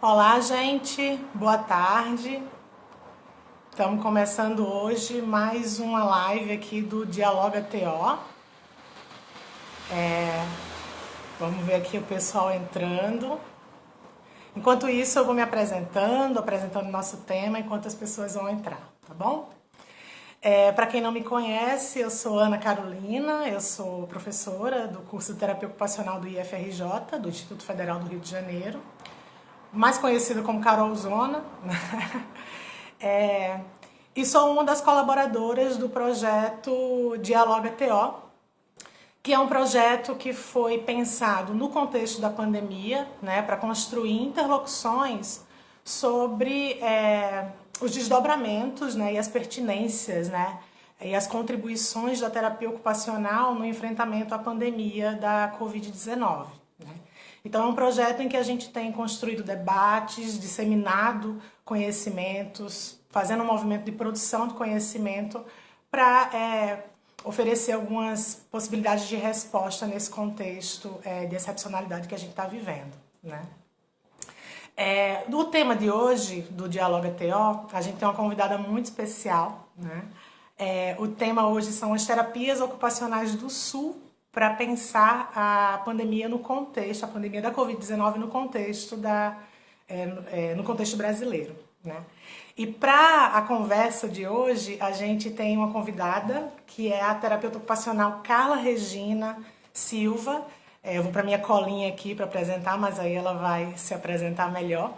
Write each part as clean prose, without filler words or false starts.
Olá, gente. Boa tarde. Estamos começando hoje mais uma live aqui do Dialoga TO. Vamos ver aqui o pessoal entrando. Enquanto isso, eu vou me apresentando o nosso tema, enquanto as pessoas vão entrar, tá bom? Para quem não me conhece, eu sou Ana Carolina, eu sou professora do curso de Terapia Ocupacional do IFRJ, do Instituto Federal do Rio de Janeiro, mais conhecida como Carol Zona. É, e sou uma das colaboradoras do projeto Dialoga TO, que é um projeto que foi pensado no contexto da pandemia, né, para construir interlocuções sobre os desdobramentos, né, e as pertinências, né, e as contribuições da terapia ocupacional no enfrentamento à pandemia da Covid-19. Né? Então, é um projeto em que a gente tem construído debates, disseminado conhecimentos, fazendo um movimento de produção de conhecimento para oferecer algumas possibilidades de resposta nesse contexto de excepcionalidade que a gente está vivendo. Né? Do tema de hoje, do Dialoga TO, a gente tem uma convidada muito especial. Né? O tema hoje são as terapias ocupacionais do Sul para pensar a pandemia no contexto, a pandemia da Covid-19 no contexto, no contexto brasileiro. Né? E para a conversa de hoje, a gente tem uma convidada, que é a terapeuta ocupacional Carla Regina Silva. Eu vou para minha colinha aqui para apresentar, mas aí ela vai se apresentar melhor.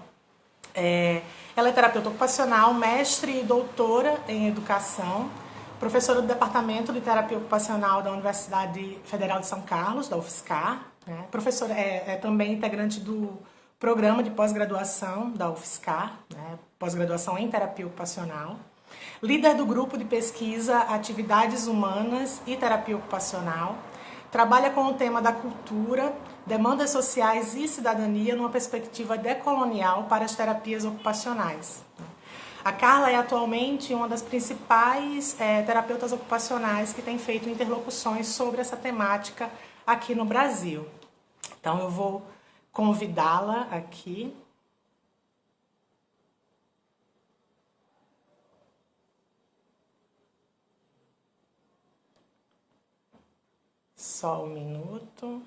Ela é terapeuta ocupacional, mestre e doutora em educação, professora do Departamento de Terapia Ocupacional da Universidade Federal de São Carlos, da UFSCar. Né? Professora, é também integrante do programa de pós-graduação da UFSCar, né? Pós-graduação em terapia ocupacional. Líder do grupo de pesquisa Atividades Humanas e Terapia Ocupacional. Trabalha com o tema da cultura, demandas sociais e cidadania numa perspectiva decolonial para as terapias ocupacionais. A Carla é atualmente uma das principais terapeutas ocupacionais que tem feito interlocuções sobre essa temática aqui no Brasil. Então eu vou convidá-la aqui. Só um minuto.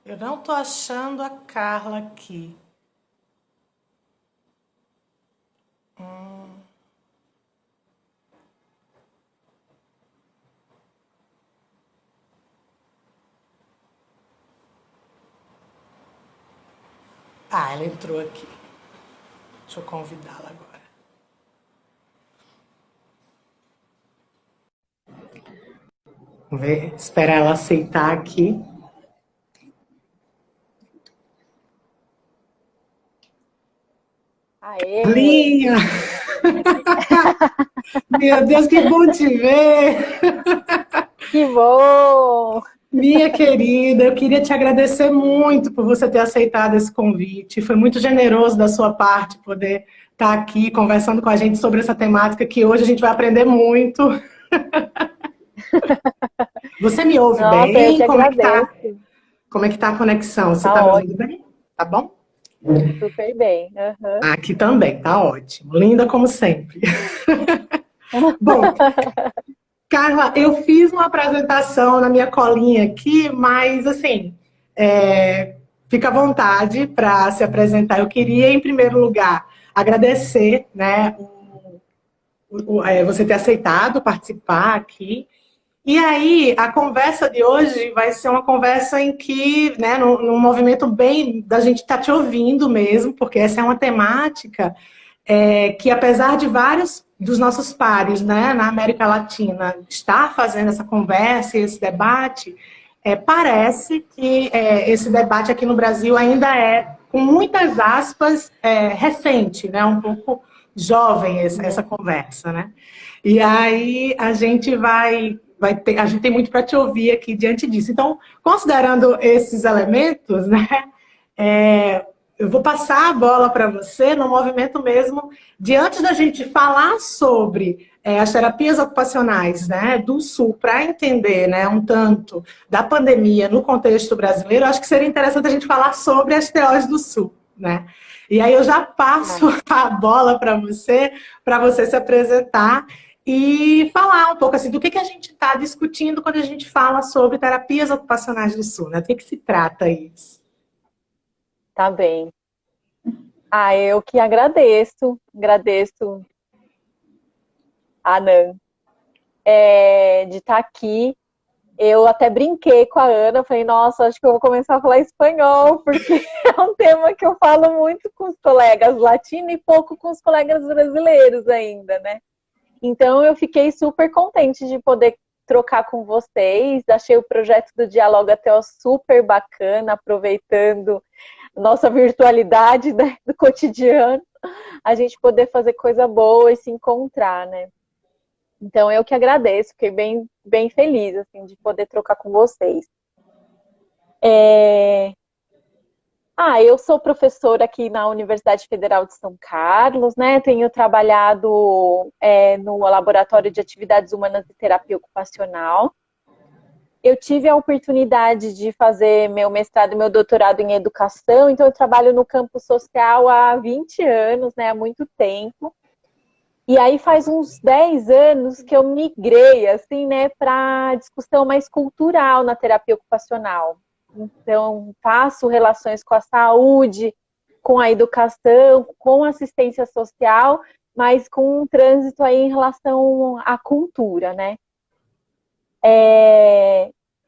Eu não tô achando a Carla aqui. Ah, ela entrou aqui. Deixa eu convidá-la agora. Vamos ver, esperar ela aceitar aqui. Aê! Linha! Meu Deus, que bom te ver! Que bom! Minha querida, eu queria te agradecer muito por você ter aceitado esse convite. Foi muito generoso da sua parte poder estar aqui conversando com a gente sobre essa temática que hoje a gente vai aprender muito. Você me ouve Nossa, eu bem? que Como é que tá? agradeço. Como é que tá a conexão? Você Tá tá me ouvindo ótimo, bem? Tá bom? super bem. Aham. Aqui também, tá ótimo. Linda como sempre. Bom, Carla, eu fiz uma apresentação na minha colinha aqui, mas assim, fica à vontade para se apresentar. Eu queria, em primeiro lugar, agradecer, né, você ter aceitado participar aqui. E aí, a conversa de hoje vai ser uma conversa em que, né, num movimento bem da gente estar te ouvindo mesmo, porque essa é uma temática que apesar de vários dos nossos pares, né, na América Latina estar fazendo essa conversa e esse debate, parece que esse debate aqui no Brasil ainda é, com muitas aspas, recente, né, um pouco jovem essa conversa, né? E aí a gente vai ter, a gente tem muito para te ouvir aqui diante disso. Então, considerando esses elementos, né, Eu vou passar a bola para você no movimento mesmo de antes da gente falar sobre as terapias ocupacionais, né, do Sul, para entender, né, um tanto da pandemia no contexto brasileiro. Acho que seria interessante a gente falar sobre as TOs do Sul, né? E aí eu já passo a bola para você se apresentar e falar um pouco assim do que a gente está discutindo quando a gente fala sobre terapias ocupacionais do Sul, né? Do que se trata isso? Tá bem. Eu que agradeço, Anan, de estar aqui. Eu até brinquei com a Ana, falei, nossa, acho que eu vou começar a falar espanhol, porque é um tema que eu falo muito com os colegas latinos e pouco com os colegas brasileiros ainda, né? Então eu fiquei super contente de poder trocar com vocês. Achei o projeto do Dialoga TO super bacana, aproveitando nossa virtualidade, né, do cotidiano, a gente poder fazer coisa boa e se encontrar, né? Então eu que agradeço, fiquei bem feliz assim, de poder trocar com vocês. Eu sou professora aqui na Universidade Federal de São Carlos, né? Tenho trabalhado no Laboratório de Atividades Humanas e Terapia Ocupacional. Eu tive a oportunidade de fazer meu mestrado e meu doutorado em educação, então eu trabalho no campo social há 20 anos, né? Há muito tempo. E aí faz uns 10 anos que eu migrei, assim, né, para discussão mais cultural na terapia ocupacional. Então, faço relações com a saúde, com a educação, com a assistência social, mas com um trânsito aí em relação à cultura, né?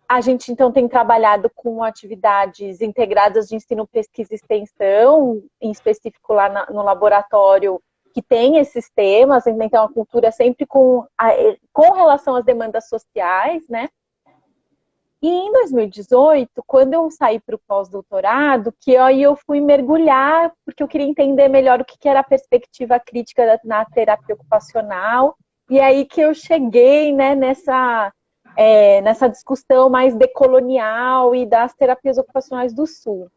A gente, então, tem trabalhado com atividades integradas de ensino, pesquisa e extensão, em específico lá no laboratório que tem esses temas, então a cultura sempre com relação às demandas sociais, né? E em 2018, quando eu saí para o pós-doutorado, que aí eu fui mergulhar, porque eu queria entender melhor o que era a perspectiva crítica na terapia ocupacional, e aí que eu cheguei, né, nessa discussão mais decolonial e das terapias ocupacionais do Sul.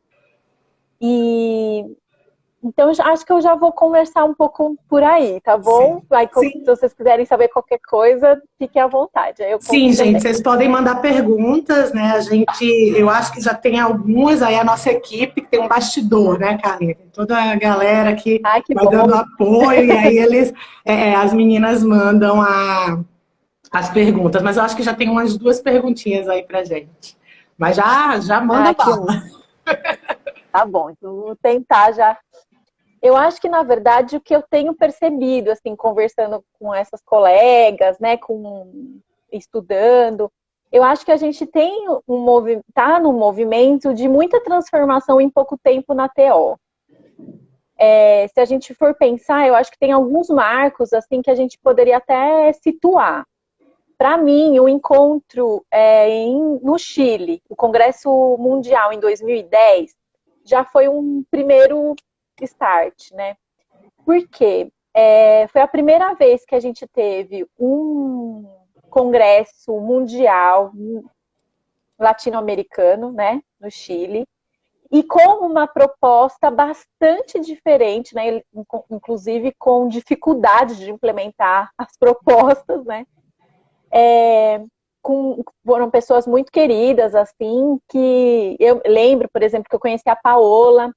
Então, acho que eu já vou conversar um pouco por aí, tá bom? Sim. Aí, Sim. se vocês quiserem saber qualquer coisa, fiquem à vontade. Aí eu Sim, conto gente, também. vocês podem mandar perguntas, né? Eu acho que já tem algumas, aí a nossa equipe que tem um bastidor, né, Carlinhos? Tem toda a galera que Ai, que vai bom. dando apoio, e aí as meninas mandam as perguntas, mas eu acho que já tem umas duas perguntinhas aí pra gente. Mas já manda Que bala. tá bom. Então, vou tentar já. Eu acho que, na verdade, o que eu tenho percebido, assim, conversando com essas colegas, né, estudando, eu acho que a gente tem tá num movimento de muita transformação em pouco tempo na TO. Se a gente for pensar, eu acho que tem alguns marcos, assim, que a gente poderia até situar. Para mim, o encontro no Chile, o Congresso Mundial em 2010, já foi um primeiro start, né? Porque foi a primeira vez que a gente teve um congresso mundial latino-americano, né, no Chile, e com uma proposta bastante diferente, né, inclusive com dificuldade de implementar as propostas, né? Foram pessoas muito queridas, assim, que eu lembro, por exemplo, que eu conheci a Paola,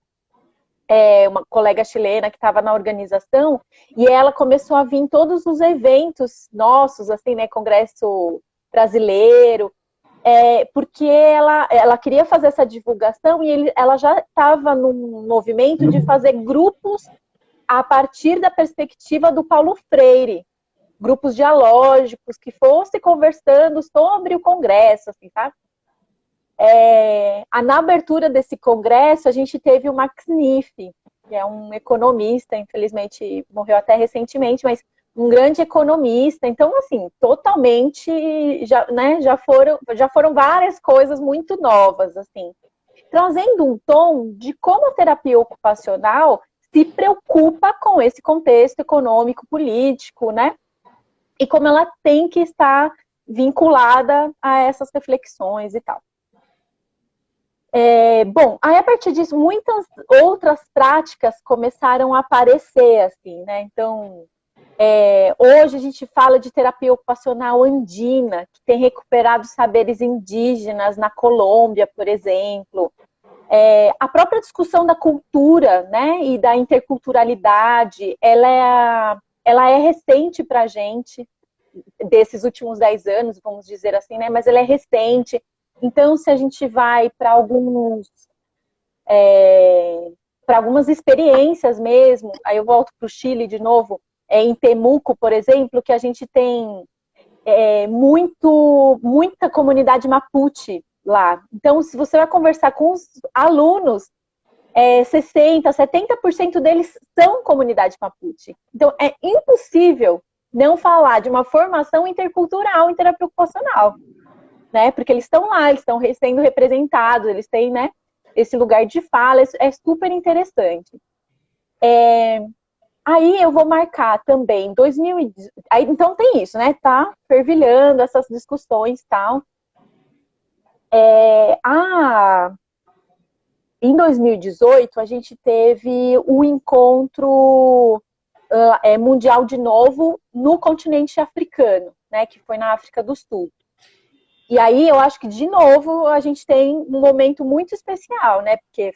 uma colega chilena que estava na organização, e ela começou a vir em todos os eventos nossos, assim, né, congresso brasileiro, porque ela queria fazer essa divulgação e ela já estava num movimento de fazer grupos a partir da perspectiva do Paulo Freire, grupos dialógicos que fossem conversando sobre o congresso, assim, tá? Na abertura desse congresso, a gente teve o Max Niff, que é um economista, infelizmente morreu até recentemente, mas um grande economista. Então, assim, totalmente, já foram várias coisas muito novas, assim, trazendo um tom de como a terapia ocupacional se preocupa com esse contexto econômico, político, né? E como ela tem que estar vinculada a essas reflexões e tal. Bom, aí a partir disso, muitas outras práticas começaram a aparecer, assim, né? Então, hoje a gente fala de terapia ocupacional andina, que tem recuperado saberes indígenas na Colômbia, por exemplo. A própria discussão da cultura, né, e da interculturalidade, ela é recente para a gente, desses últimos 10 anos, vamos dizer assim, né, mas ela é recente. Então, se a gente vai para algumas experiências mesmo, aí eu volto para o Chile de novo, em Temuco, por exemplo, que a gente tem muita comunidade Mapuche lá. Então, se você vai conversar com os alunos, 60%, 70% deles são comunidade Mapuche. Então, é impossível não falar de uma formação intercultural em terapia ocupacional, né? Porque eles estão lá, eles estão sendo representados, eles têm, né, esse lugar de fala, é super interessante. Aí eu vou marcar também 2018. Aí, então tem isso, né? Tá fervilhando essas discussões e tal. Em 2018, a gente teve um encontro mundial de novo no continente africano, né? Que foi na África do Sul. E aí eu acho que, de novo, a gente tem um momento muito especial, né? Porque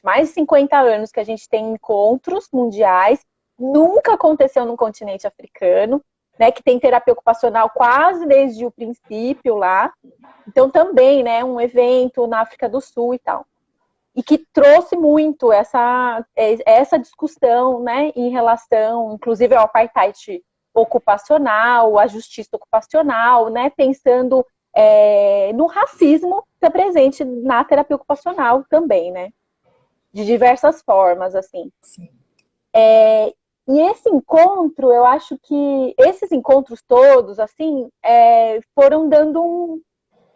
mais de 50 anos que a gente tem encontros mundiais, nunca aconteceu no continente africano, né? Que tem terapia ocupacional quase desde o princípio lá. Então também, né? Um evento na África do Sul e tal. E que trouxe muito essa discussão, né? Em relação, inclusive, ao apartheid ocupacional, a justiça ocupacional, né, pensando no racismo que é presente na terapia ocupacional também, né, de diversas formas, assim. Sim. E esse encontro, eu acho que esses encontros todos, assim, foram dando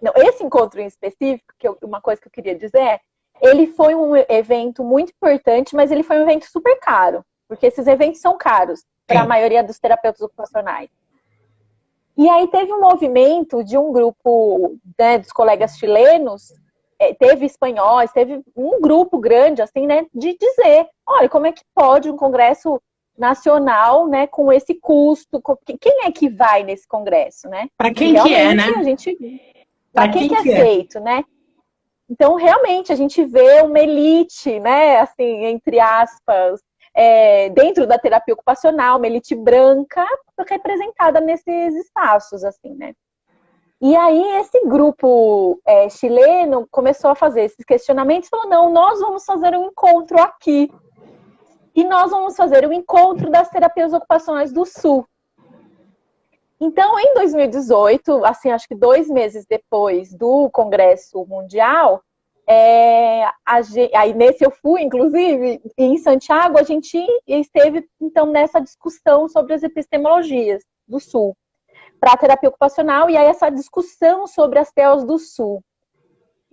Não, esse encontro em específico, uma coisa que eu queria dizer ele foi um evento muito importante, mas ele foi um evento super caro, porque esses eventos são caros para a maioria dos terapeutas ocupacionais. E aí teve um movimento de um grupo, né, dos colegas chilenos, teve espanhóis, teve um grupo grande, assim, né, de dizer, olha, como é que pode um congresso nacional, né, com esse custo, quem é que vai nesse congresso, né? Para quem que é, né? Para quem que é feito, né? Então, realmente, a gente vê uma elite, né, assim, entre aspas, dentro da terapia ocupacional, uma elite branca representada nesses espaços, assim, né? E aí, esse grupo chileno começou a fazer esses questionamentos e falou, não, nós vamos fazer um encontro aqui. E nós vamos fazer um encontro das terapias ocupacionais do Sul. Então, em 2018, assim, acho que 2 meses depois do Congresso Mundial, aí nesse eu fui, inclusive, em Santiago, a gente esteve, então, nessa discussão sobre as epistemologias do Sul para a terapia ocupacional, e aí essa discussão sobre as TEOs do Sul.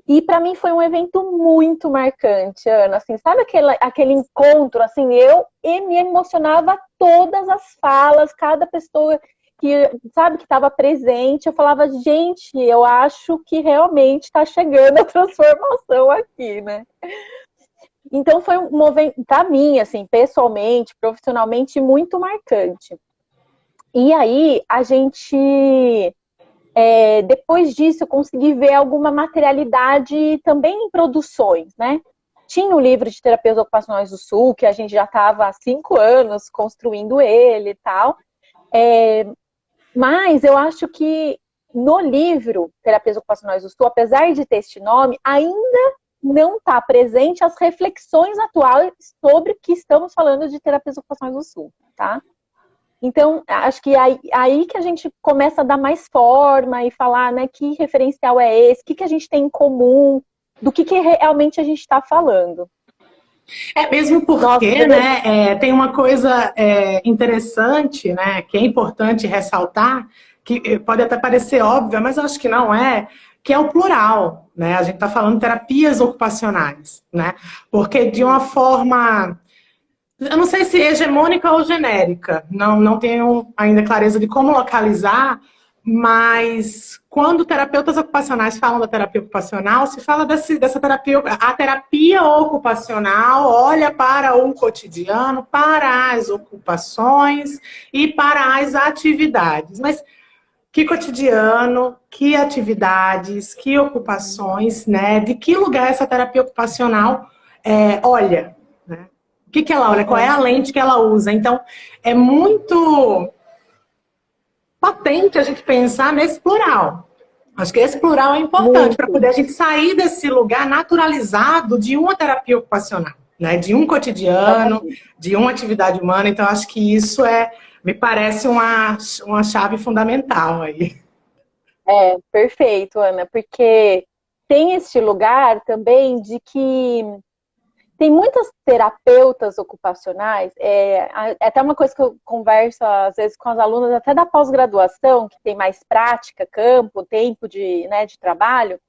E para mim foi um evento muito marcante, Ana, assim, sabe aquele encontro, assim, eu me emocionava todas as falas, cada pessoa que, sabe, que estava presente, eu falava, gente, eu acho que realmente está chegando a transformação aqui, né? Então foi um movimento, para mim, assim, pessoalmente, profissionalmente, muito marcante. E aí, a gente, depois disso, eu consegui ver alguma materialidade também em produções, né? Tinha o livro de Terapias Ocupacionais do Sul, que a gente já estava há 5 anos construindo ele e tal, mas eu acho que no livro Terapias Ocupacionais do Sul, apesar de ter este nome, ainda não está presente as reflexões atuais sobre o que estamos falando de terapias ocupacionais do Sul, tá? Então, acho que aí que a gente começa a dar mais forma e falar, né, que referencial é esse, o que a gente tem em comum, do que realmente a gente está falando. Mesmo porque, né, tem uma coisa interessante, né, que é importante ressaltar, que pode até parecer óbvia, mas eu acho que não é, que é o plural, né? A gente está falando de terapias ocupacionais, né? Porque de uma forma, eu não sei se hegemônica ou genérica, não tenho ainda clareza de como localizar, Mas quando terapeutas ocupacionais falam da terapia ocupacional, se fala dessa terapia, a terapia ocupacional olha para o cotidiano, para as ocupações e para as atividades. Mas que cotidiano, que atividades, que ocupações, né? De que lugar essa terapia ocupacional olha, né? O que ela olha? Qual é a lente que ela usa? Então, é muito patente a gente pensar nesse plural. Acho que esse plural é importante para poder a gente sair desse lugar naturalizado de uma terapia ocupacional, né? De um cotidiano, de uma atividade humana. Então, acho que isso me parece uma chave fundamental aí. Perfeito, Ana, porque tem este lugar também de que tem muitas terapeutas ocupacionais, até uma coisa que eu converso às vezes com as alunas, até da pós-graduação, que tem mais prática, campo, tempo de trabalho,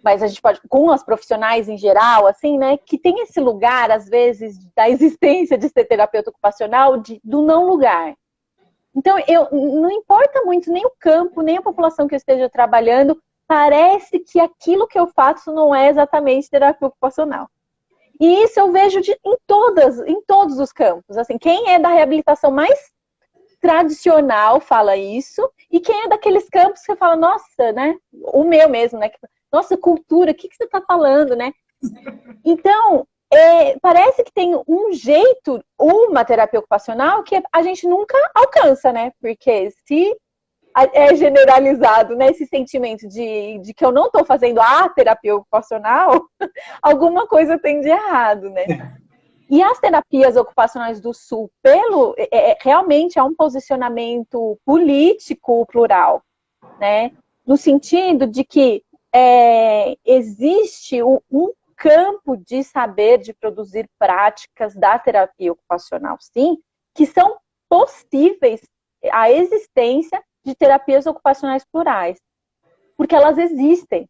mas a gente pode, com as profissionais em geral, assim, né, que tem esse lugar, às vezes, da existência de ser terapeuta ocupacional, do não lugar. Então, não importa muito nem o campo, nem a população que eu esteja trabalhando, parece que aquilo que eu faço não é exatamente terapia ocupacional. E isso eu vejo em todos os campos. Assim, quem é da reabilitação mais tradicional fala isso, e quem é daqueles campos que fala, nossa, né? O meu mesmo, né? Nossa, cultura, o que você está falando, né? Então, parece que tem um jeito, uma terapia ocupacional que a gente nunca alcança, né? Porque se é generalizado, né, esse sentimento de que eu não estou fazendo a terapia ocupacional, alguma coisa tem de errado, né? E as terapias ocupacionais do Sul, realmente é um posicionamento político plural, né? No sentido de que existe um campo de saber, de produzir práticas da terapia ocupacional, sim, que são possíveis a existência de terapias ocupacionais plurais, porque elas existem,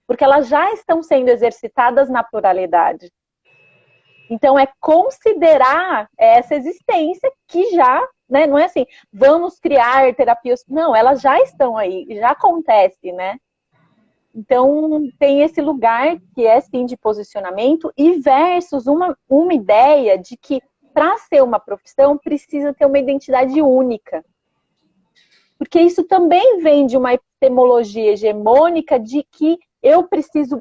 porque elas já estão sendo exercitadas na pluralidade. Então, é considerar essa existência que já, né, não é assim, vamos criar terapias, não, elas já estão aí, já acontece, né? Então, tem esse lugar que é, sim, de posicionamento e versus uma ideia de que, para ser uma profissão, precisa ter uma identidade única. Porque isso também vem de uma epistemologia hegemônica de que eu preciso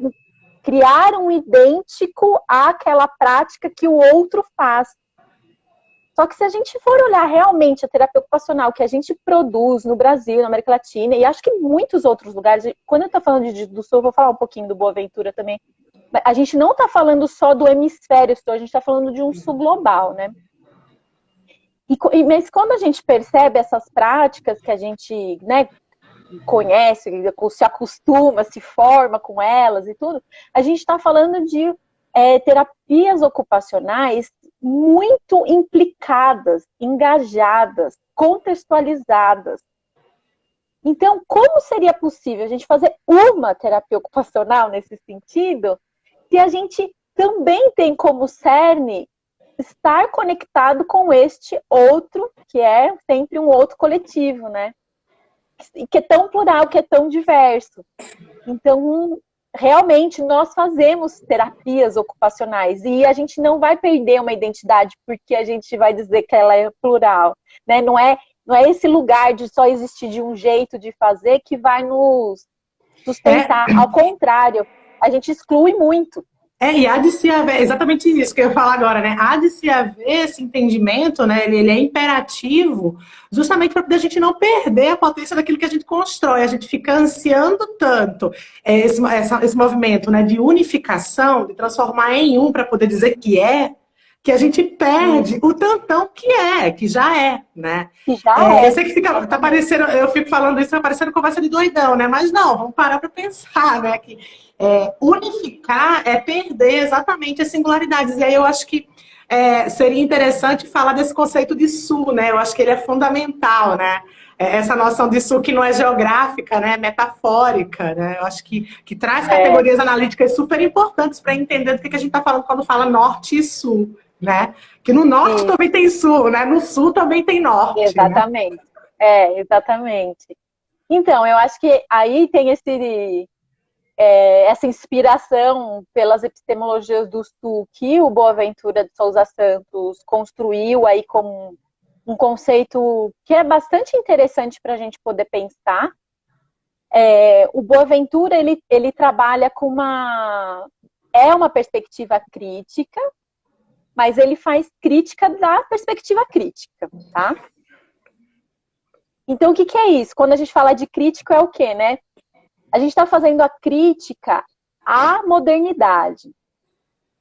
criar um idêntico àquela prática que o outro faz. Só que se a gente for olhar realmente a terapia ocupacional que a gente produz no Brasil, na América Latina, e acho que em muitos outros lugares, quando eu estou falando do Sul, eu vou falar um pouquinho do Boaventura também, a gente não está falando só do hemisfério sul, a gente está falando de um sul global, né? Mas quando a gente percebe essas práticas que a gente, né, conhece, se acostuma, se forma com elas e tudo, a gente está falando de terapias ocupacionais muito implicadas, engajadas, contextualizadas. Então, como seria possível a gente fazer uma terapia ocupacional nesse sentido, se a gente também tem como cerne estar conectado com este outro, que é sempre um outro coletivo, né? Que é tão plural, que é tão diverso. Então, realmente, nós fazemos terapias ocupacionais e a gente não vai perder uma identidade porque a gente vai dizer que ela é plural, né? Não é esse lugar de só existir de um jeito de fazer que vai nos sustentar. Ao contrário, a gente exclui muito. E há de se haver, exatamente isso que eu ia falar agora, né? Há de se haver esse entendimento, né? Ele é imperativo, justamente para a gente não perder a potência daquilo que a gente constrói. A gente fica ansiando tanto esse movimento, né, de unificação, de transformar em um para poder dizer que a gente perde o tantão que já é, né? Eu sei que tá parecendo, eu fico falando isso, tá parecendo conversa de doidão, né? Mas não, vamos parar para pensar, né? Que unificar é perder exatamente as singularidades. E aí eu acho que seria interessante falar desse conceito de sul, né? Eu acho que ele é fundamental, né? Essa noção de sul que não é geográfica, né? Metafórica, né? Eu acho que traz categorias analíticas super importantes para entender do que a gente está falando quando fala norte e sul, né? Que no norte também tem sul, né? No sul também tem norte. Exatamente. Né? Exatamente. Então, eu acho que aí tem essa inspiração pelas epistemologias do Sul que o Boaventura de Souza Santos construiu aí como um conceito que é bastante interessante para a gente poder pensar. O Boaventura, ele trabalha com uma perspectiva crítica, mas ele faz crítica da perspectiva crítica, tá? Então, o que é isso? Quando a gente fala de crítico, é o quê, né? A gente está fazendo a crítica à modernidade,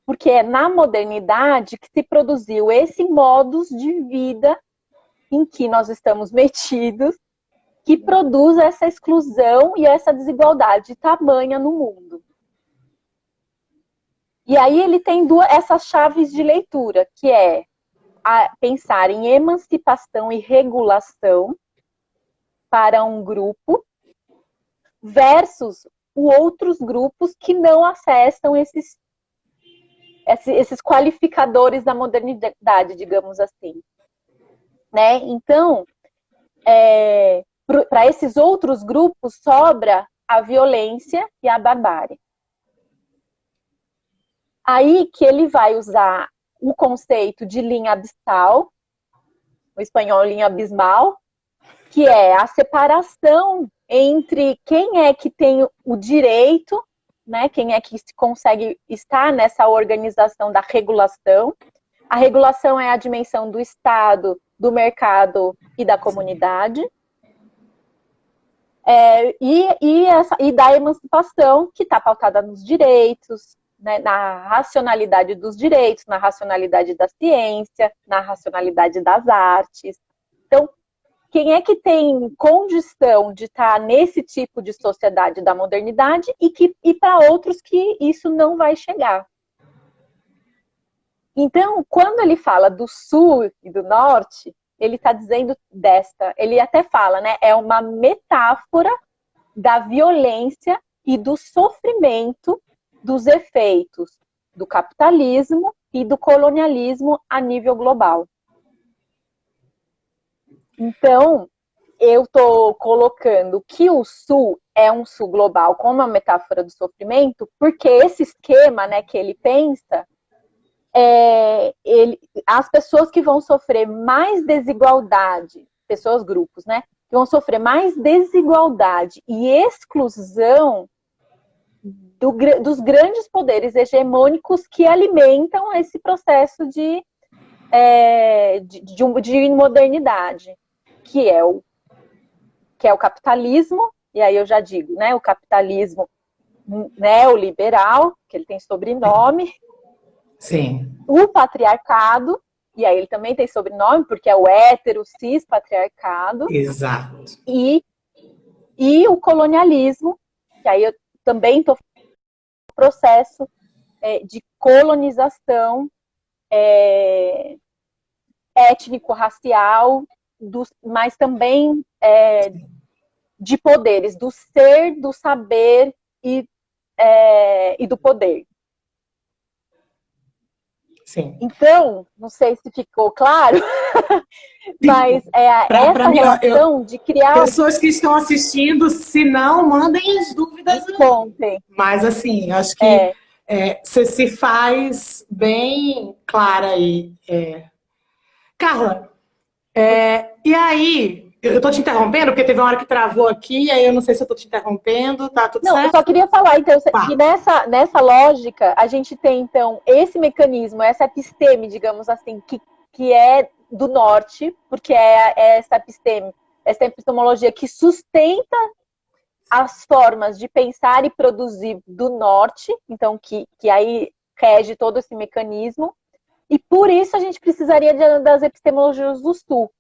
porque é na modernidade que se produziu esse modus de vida em que nós estamos metidos, que produz essa exclusão e essa desigualdade tamanha no mundo. E aí ele tem essas chaves de leitura, que é pensar em emancipação e regulação para um grupo versus outros grupos que não acessam esses qualificadores da modernidade, digamos assim. Né? Então, para esses outros grupos sobra a violência e a barbárie. Aí que ele vai usar o conceito de linha abissal, o espanhol linha abismal, que é a separação entre quem é que tem o direito, né, quem é que consegue estar nessa organização da regulação. A regulação é a dimensão do Estado, do mercado e da comunidade. E da emancipação, que está pautada nos direitos, né, na racionalidade dos direitos, na racionalidade da ciência, na racionalidade das artes. Então, quem é que tem condição de estar nesse tipo de sociedade da modernidade e para outros que isso não vai chegar. Então, quando ele fala do sul e do norte, ele está dizendo ele até fala, né, é uma metáfora da violência e do sofrimento dos efeitos do capitalismo e do colonialismo a nível global. Então, eu estou colocando que o Sul é um Sul global como uma metáfora do sofrimento, porque esse esquema, né, que ele pensa, as pessoas que vão sofrer mais desigualdade, grupos, né, que vão sofrer mais desigualdade e exclusão dos grandes poderes hegemônicos que alimentam esse processo de modernidade, que é o capitalismo, e aí eu já digo, né, o capitalismo neoliberal, que ele tem sobrenome. Sim. O patriarcado, e aí ele também tem sobrenome, porque é o hétero cis patriarcado. Exato. E o colonialismo, que aí eu também estou no processo de colonização étnico-racial, mas também de poderes, do ser, do saber e do poder. Sim. Então, não sei se ficou claro, mas essa relação de criar... Pessoas que estão assistindo, se não, mandem as dúvidas. Contem. Mas, assim, acho que você se faz bem clara aí. Carla, e aí... Eu estou te interrompendo, porque teve uma hora que travou aqui, aí eu não sei se eu estou te interrompendo, tá tudo certo? Não, eu só queria falar, então, que nessa lógica, a gente tem, então, esse mecanismo, essa episteme, digamos assim, que é do norte, porque é essa epistemologia que sustenta as formas de pensar e produzir do norte, então, que aí rege todo esse mecanismo, e por isso a gente precisaria das epistemologias do sul,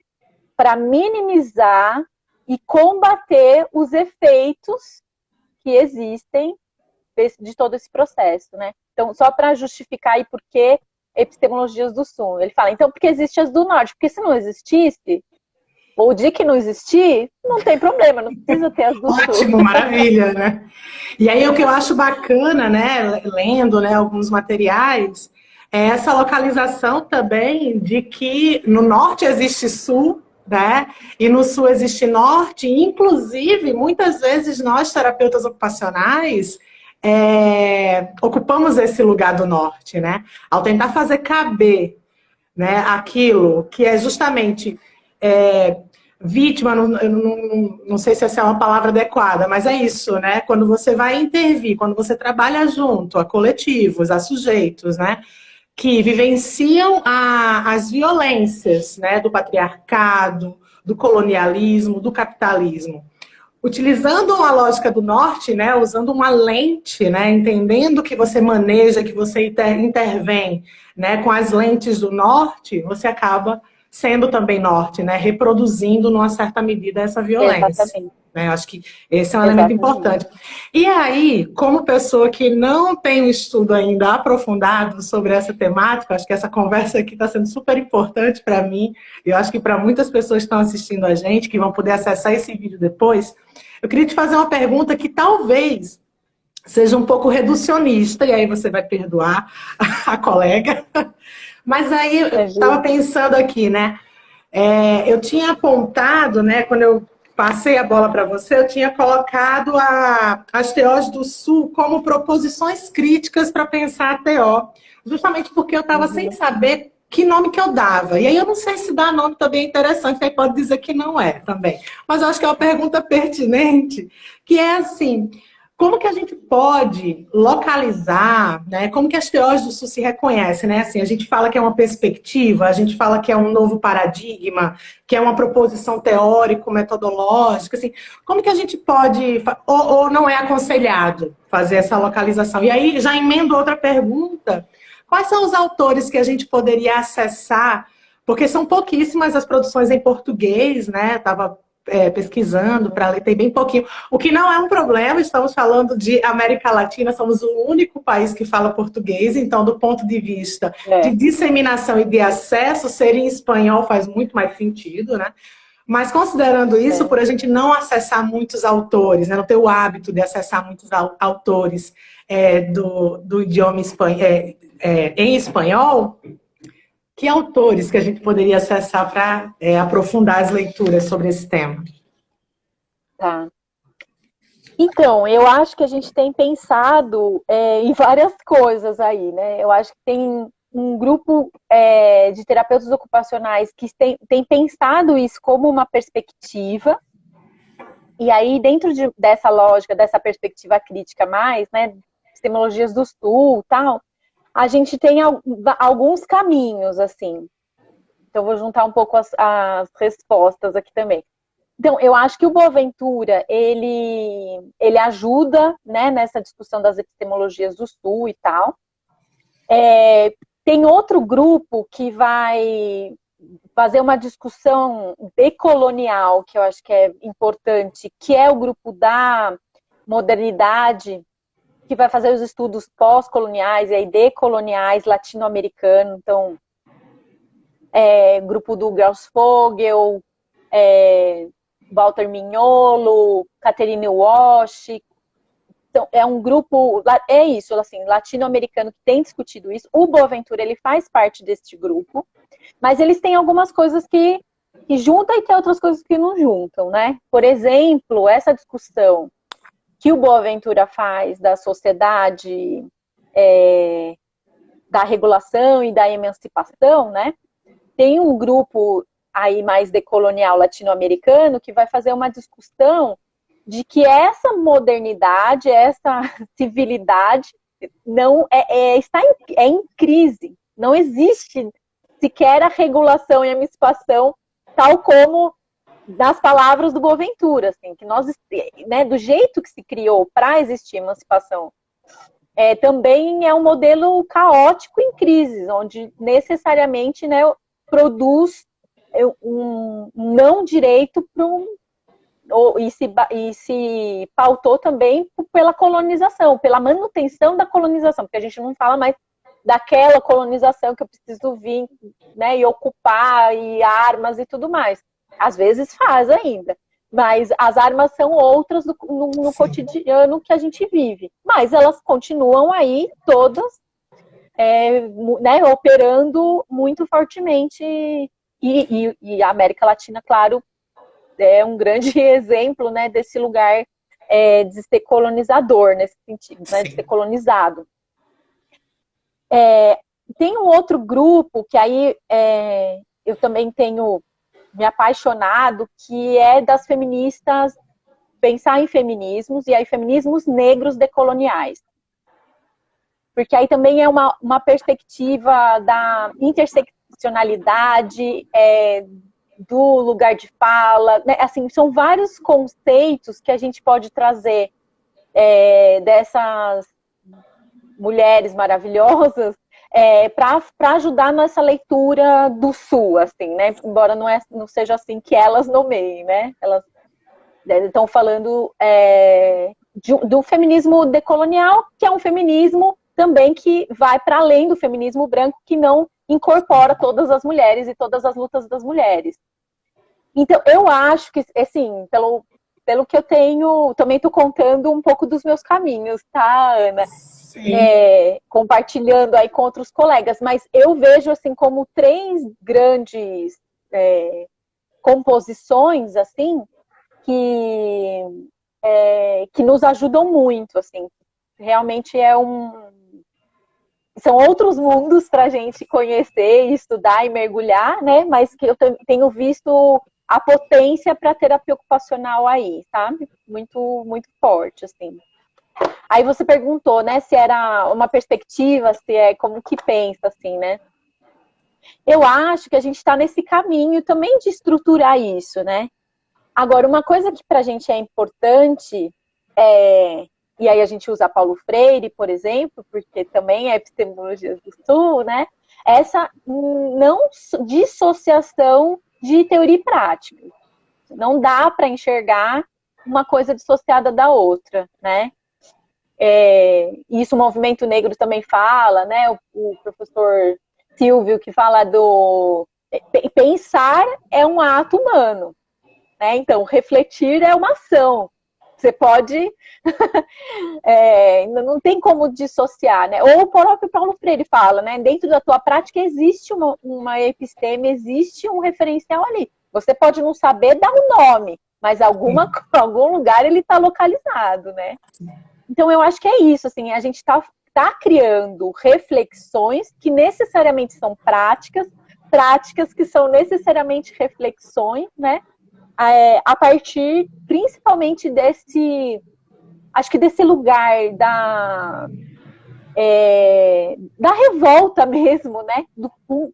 para minimizar e combater os efeitos que existem de todo esse processo, né? Então, só para justificar aí por que epistemologias do Sul. Ele fala, então, porque existem as do Norte, porque se não existisse, ou o dia que não existir, não tem problema, não precisa ter as do Sul. Ótimo, maravilha, né? E aí o que eu acho bacana, né, lendo, né, alguns materiais, é essa localização também de que no Norte existe Sul, né? E no sul existe norte, inclusive, muitas vezes nós, terapeutas ocupacionais, ocupamos esse lugar do norte, né? Ao tentar fazer caber, né, aquilo que é justamente vítima, não sei se essa é uma palavra adequada, mas é isso, né? Quando você vai intervir, quando você trabalha junto a coletivos, a sujeitos, né? Que vivenciam as violências, né, do patriarcado, do colonialismo, do capitalismo. Utilizando a lógica do norte, né, usando uma lente, né, entendendo que você maneja, que você intervém, né, com as lentes do norte, você acaba sendo também norte, né, reproduzindo, numa certa medida, essa violência. Exatamente. Né? Acho que esse é um elemento importante. E aí, como pessoa que não tem um estudo ainda aprofundado sobre essa temática, acho que essa conversa aqui está sendo super importante para mim, e eu acho que para muitas pessoas que estão assistindo a gente, que vão poder acessar esse vídeo depois, eu queria te fazer uma pergunta que talvez seja um pouco reducionista, e aí você vai perdoar a colega, mas aí eu estava pensando aqui, né? Eu tinha apontado, né, quando eu passei a bola para você, eu tinha colocado as TOs do Sul como proposições críticas para pensar a TO, justamente porque eu estava sem saber que nome que eu dava. E aí eu não sei se dar nome também é interessante, aí pode dizer que não é também. Mas eu acho que é uma pergunta pertinente, que é assim, como que a gente pode localizar, né? Como que as teorias do Sul se reconhecem, né? Assim, a gente fala que é uma perspectiva, a gente fala que é um novo paradigma, que é uma proposição teórico-metodológica, assim, como que a gente pode, ou não é aconselhado fazer essa localização? E aí já emendo outra pergunta, quais são os autores que a gente poderia acessar? Porque são pouquíssimas as produções em português, né? Estava pesquisando para ler, tem bem pouquinho. O que não é um problema, estamos falando de América Latina, somos o único país que fala português, então, do ponto de vista de disseminação e de acesso, ser em espanhol faz muito mais sentido, né? Mas considerando isso, por a gente não acessar muitos autores, né, não ter o hábito de acessar muitos autores do idioma em espanhol, que autores que a gente poderia acessar para aprofundar as leituras sobre esse tema? Tá. Então, eu acho que a gente tem pensado em várias coisas aí, né? Eu acho que tem um grupo de terapeutas ocupacionais que tem pensado isso como uma perspectiva, e aí dentro dessa lógica, dessa perspectiva crítica mais, né, epistemologias do Sul, tal, a gente tem alguns caminhos, assim. Então, vou juntar um pouco as respostas aqui também. Então, eu acho que o Boaventura, ele ajuda, né, nessa discussão das epistemologias do Sul e tal. Tem outro grupo que vai fazer uma discussão decolonial, que eu acho que é importante, que é o grupo da modernidade, que vai fazer os estudos pós-coloniais e aí decoloniais latino-americanos. Então, grupo do Gauss Fogel, Walter Mignolo, Catherine Walsh. Então, é um grupo, isso, assim, latino-americano que tem discutido isso. O Boaventura, ele faz parte deste grupo, mas eles têm algumas coisas que juntam e tem outras coisas que não juntam, né? Por exemplo, essa discussão que o Boaventura faz da sociedade, da regulação e da emancipação, né? Tem um grupo aí mais decolonial latino-americano que vai fazer uma discussão de que essa modernidade, essa civilidade não está em crise. Não existe sequer a regulação e a emancipação, tal como nas palavras do Boaventura, assim, que nós, né, do jeito que se criou para existir emancipação, também é um modelo caótico em crise, onde necessariamente, né, produz um não direito para e se pautou também pela colonização, pela manutenção da colonização, porque a gente não fala mais daquela colonização que eu preciso vir, né, e ocupar, e armas e tudo mais. Às vezes faz ainda, mas as armas são outras no cotidiano que a gente vive. Mas elas continuam aí todas, né, operando muito fortemente E a América Latina, claro, é um grande exemplo, né, desse lugar de ser colonizador, nesse sentido, né, de ser colonizado. Tem um outro grupo que aí eu também tenho me apaixonado, que é das feministas, pensar em feminismos, e aí feminismos negros decoloniais. Porque aí também é uma perspectiva da interseccionalidade, do lugar de fala, né? Assim, são vários conceitos que a gente pode trazer dessas mulheres maravilhosas para ajudar nessa leitura do Sul, assim, né? Embora não seja assim que elas nomeiem, né? Elas estão falando do feminismo decolonial, que é um feminismo também que vai para além do feminismo branco, que não incorpora todas as mulheres e todas as lutas das mulheres. Então, eu acho que, assim, pelo que eu tenho, também estou contando um pouco dos meus caminhos, tá, Ana? Compartilhando aí com outros colegas, mas eu vejo, assim, como 3 grandes composições, assim, que nos ajudam muito, assim. Realmente são outros mundos para a gente conhecer, estudar e mergulhar, né? Mas que eu tenho visto a potência para a terapia ocupacional aí, sabe? Muito, muito forte, assim. Aí você perguntou, né, se era uma perspectiva, se é como que pensa, assim, né? Eu acho que a gente está nesse caminho também de estruturar isso, né? Agora, uma coisa que para a gente é importante, e aí a gente usa Paulo Freire, por exemplo, porque também é epistemologia do Sul, né? Essa não dissociação de teoria e prática. Não dá para enxergar uma coisa dissociada da outra, né? Isso o movimento negro também fala, né? O professor Silvio, que fala do pensar é um ato humano, né? Então, refletir é uma ação. Você pode... não tem como dissociar, né? Ou o próprio Paulo Freire fala, né? Dentro da tua prática existe uma episteme, existe um referencial ali. Você pode não saber dar um nome, mas algum lugar ele está localizado, né? Então, eu acho que é isso, assim, a gente está criando reflexões que necessariamente são práticas que são necessariamente reflexões, né? A partir, principalmente desse lugar da revolta mesmo, né? Com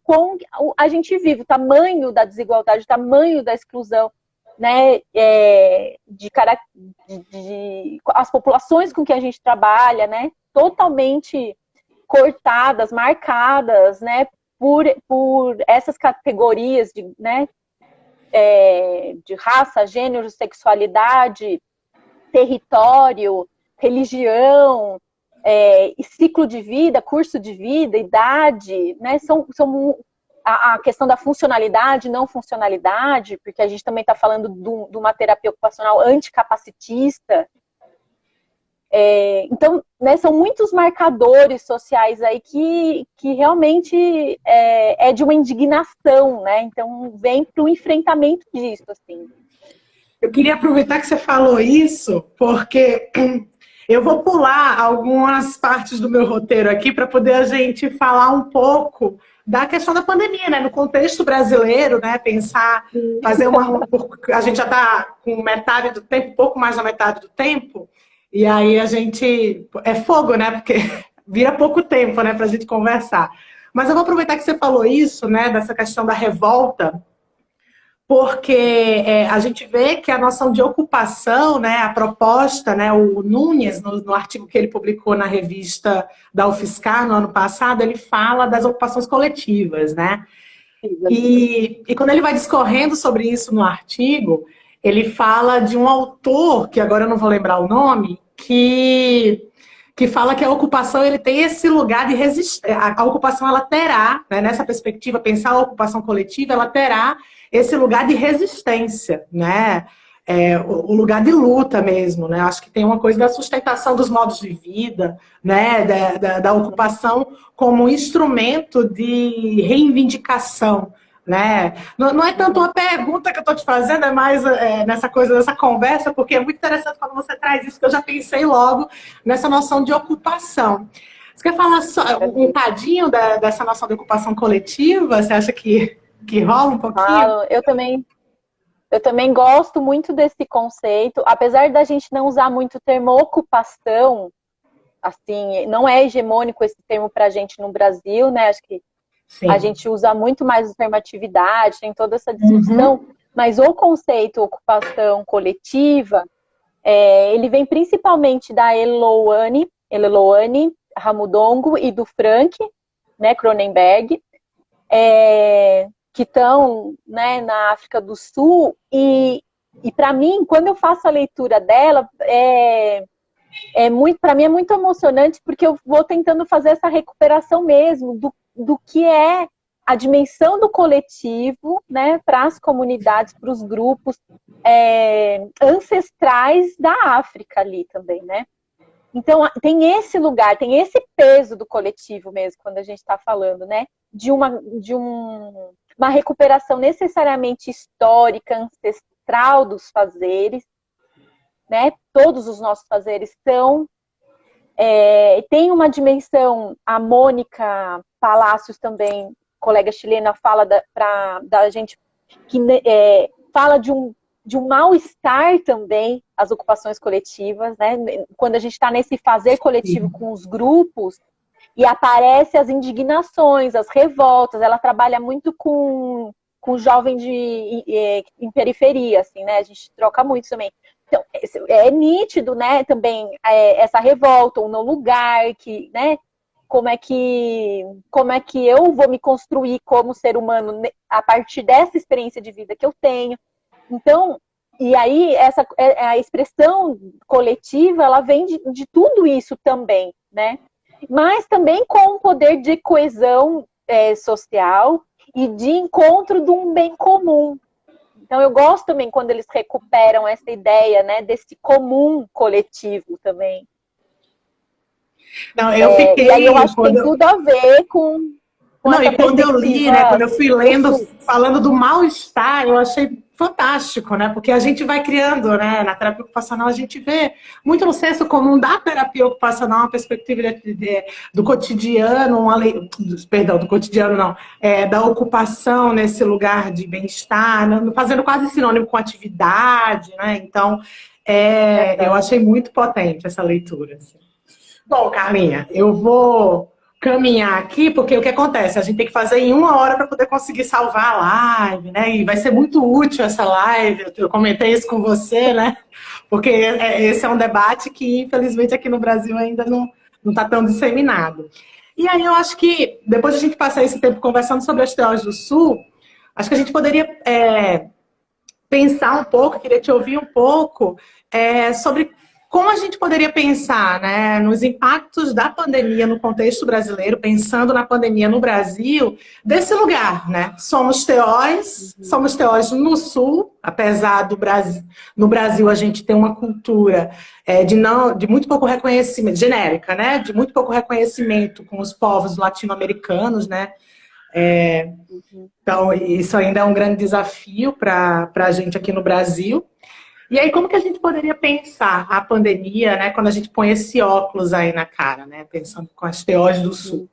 a gente vive, o tamanho da desigualdade, o tamanho da exclusão, né? As populações com que a gente trabalha, né? Totalmente cortadas, marcadas, né? Por essas categorias né? De raça, gênero, sexualidade, território, religião, ciclo de vida, curso de vida, idade, né? São a questão da funcionalidade, não funcionalidade, porque a gente também está falando de uma terapia ocupacional anticapacitista. Então, né, são muitos marcadores sociais aí que realmente é de uma indignação, né? Então, vem para o enfrentamento disso, assim. Eu queria aproveitar que você falou isso, porque eu vou pular algumas partes do meu roteiro aqui para poder a gente falar um pouco da questão da pandemia, né? No contexto brasileiro, né? Pensar, fazer a gente já está com metade do tempo, um pouco mais da metade do tempo, e aí a gente... É fogo, né? Porque vira pouco tempo, né? Para a gente conversar. Mas eu vou aproveitar que você falou isso, né? Dessa questão da revolta, porque a gente vê que a noção de ocupação, né, a proposta, né, o Nunes, no artigo que ele publicou na revista da UFSCar no ano passado, ele fala das ocupações coletivas, né? E quando ele vai discorrendo sobre isso no artigo, ele fala de um autor, que agora eu não vou lembrar o nome, que fala que a ocupação ele tem esse lugar de resistência. A ocupação ela terá, né, nessa perspectiva, pensar a ocupação coletiva, ela terá esse lugar de resistência, né? O lugar de luta mesmo, né? Acho que tem uma coisa da sustentação dos modos de vida, né? Da ocupação como instrumento de reivindicação, né? Não é tanto uma pergunta que eu estou te fazendo, é mais nessa coisa, nessa conversa, porque é muito interessante quando você traz isso, que eu já pensei logo nessa noção de ocupação. Você quer falar só um cadinho dessa noção de ocupação coletiva? Você acha que rola um pouquinho? Falo, eu também gosto muito desse conceito, apesar da gente não usar muito o termo ocupação, assim, não é hegemônico esse termo para a gente no Brasil, né? Acho que a Sim. gente usa muito mais o termo atividade, tem toda essa Uhum. discussão, mas o conceito ocupação coletiva, ele vem principalmente da Eloane Ramudongo e do Frank, né, Cronenberg, que estão, né, na África do Sul, e para mim, quando eu faço a leitura dela, para mim é muito emocionante, porque eu vou tentando fazer essa recuperação mesmo do que é a dimensão do coletivo, né, para as comunidades, para os grupos ancestrais da África ali também, né? Então tem esse lugar, tem esse peso do coletivo mesmo quando a gente está falando, né? Uma recuperação necessariamente histórica, ancestral dos fazeres, né? Todos os nossos fazeres são. Tem uma dimensão, a Mônica Palacios também, colega chilena, fala da gente, que fala de um mal-estar também, as ocupações coletivas, né? Quando a gente está nesse fazer coletivo com os grupos, e aparecem as indignações, as revoltas, ela trabalha muito com jovem em periferia, assim, né? A gente troca muito também. Então, é nítido, né, também essa revolta, o não lugar, que, né, como é que eu vou me construir como ser humano a partir dessa experiência de vida que eu tenho. Então, e aí a expressão coletiva, ela vem de tudo isso também, né? Mas também com um poder de coesão social e de encontro de um bem comum. Então eu gosto também quando eles recuperam essa ideia, né, desse comum coletivo também. Não, eu E aí eu fiquei, acho que tem tudo a ver com Não, essa e quando eu li, né, perspectiva quando eu fui do lendo, Sul. falando do mal-estar, eu achei fantástico, né? Porque a gente vai criando, né, na terapia ocupacional, a gente vê muito no senso comum da terapia ocupacional uma perspectiva do cotidiano, perdão, do cotidiano não, da ocupação nesse lugar de bem-estar, né, fazendo quase sinônimo com atividade, né? Então, eu achei muito potente essa leitura. Assim. Bom, Carlinha, eu vou caminhar aqui, porque o que acontece? A gente tem que fazer em 1 hora para poder conseguir salvar a live, né? E vai ser muito útil essa live. Eu comentei isso com você, né? Porque esse é um debate que, infelizmente, aqui no Brasil ainda não está tão disseminado. E aí eu acho que, depois de a gente passar esse tempo conversando sobre as teorias do Sul, acho que a gente poderia pensar um pouco, queria te ouvir um pouco sobre como a gente poderia pensar, né, nos impactos da pandemia no contexto brasileiro, pensando na pandemia no Brasil, desse lugar, né? Somos teóricos no Sul, apesar do Brasil, no Brasil a gente tem uma cultura de muito pouco reconhecimento, genérica, né? De muito pouco reconhecimento com os povos latino-americanos, né? Então, isso ainda é um grande desafio para a gente aqui no Brasil. E aí, como que a gente poderia pensar a pandemia, né, quando a gente põe esse óculos aí na cara, né, pensando com as teorias do Sul?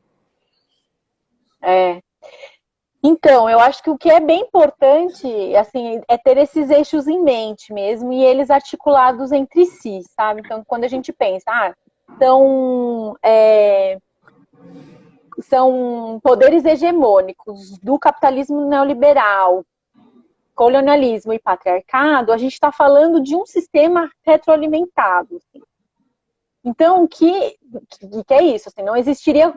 Então, eu acho que o que é bem importante, assim, é ter esses eixos em mente mesmo e eles articulados entre si, sabe? Então, quando a gente pensa, são, são poderes hegemônicos do capitalismo neoliberal, colonialismo e patriarcado, a gente está falando de um sistema retroalimentado. Assim. Então, o que é isso? Assim, não existiria